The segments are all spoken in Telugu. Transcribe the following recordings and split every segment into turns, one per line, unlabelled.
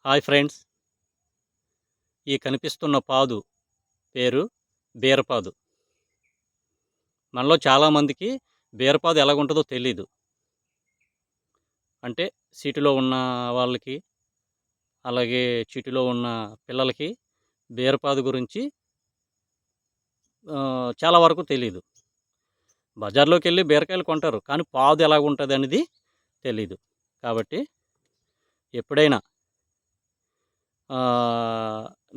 హాయ్ ఫ్రెండ్స్, ఈ కనిపిస్తున్న పాదు పేరు బీరపాదు. మనలో చాలామందికి బీరపాదు ఎలాగుంటుందో తెలీదు. అంటే సిటీలో ఉన్న వాళ్ళకి, అలాగే సిటీలో ఉన్న పిల్లలకి బీరపాదు గురించి చాలా వరకు తెలీదు. బజార్లోకి వెళ్ళి బీరకాయలు కొంటారు, కానీ పాదు ఎలాగుంటుంది అనేది తెలీదు. కాబట్టి ఎప్పుడైనా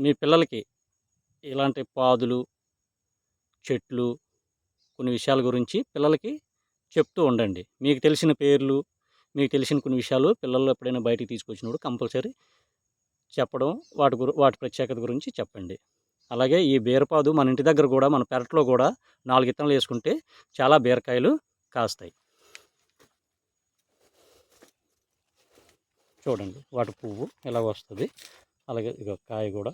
మీ పిల్లలకి ఇలాంటి పాదులు, చెట్లు, కొన్ని విషయాల గురించి పిల్లలకి చెప్తూ ఉండండి. మీకు తెలిసిన పేర్లు, మీకు తెలిసిన కొన్ని విషయాలు పిల్లలు ఎప్పుడైనా బయటికి తీసుకొచ్చినప్పుడు కంపల్సరీ చెప్పడం, వాటి ప్రత్యేకత గురించి చెప్పండి. అలాగే ఈ బీరపాదు మన ఇంటి దగ్గర కూడా, మన పెరట్లో కూడా 4 విత్తనాలు వేసుకుంటే చాలా బీరకాయలు కాస్తాయి. చూడండి, వాటి పువ్వు ఎలా వస్తుంది, అలాగే ఇక కాయ కూడా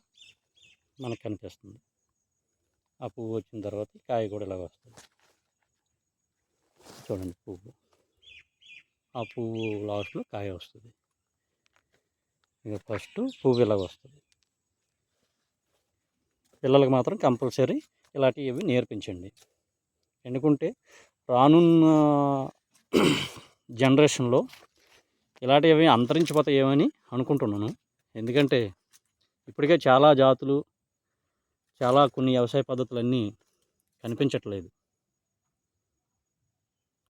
మనకు కనిపిస్తుంది. ఆ పువ్వు వచ్చిన తర్వాత కాయ కూడా ఇలాగ వస్తుంది. చూడండి పువ్వు, ఆ పువ్వు లాస్ట్లో కాయ వస్తుంది. ఇక ఫస్ట్ పువ్వు ఇలాగ వస్తుంది. పిల్లలకు మాత్రం కంపల్సరీ ఇలాంటివి నేర్పించండి. ఎందుకంటే రానున్న జనరేషన్లో ఇలాంటివి అంతరించిపోతాయేమని అనుకుంటున్నాను. ఎందుకంటే ఇప్పటికే చాలా జాతులు, చాలా కొన్ని వ్యవసాయ పద్ధతులన్నీ కనిపించట్లేదు.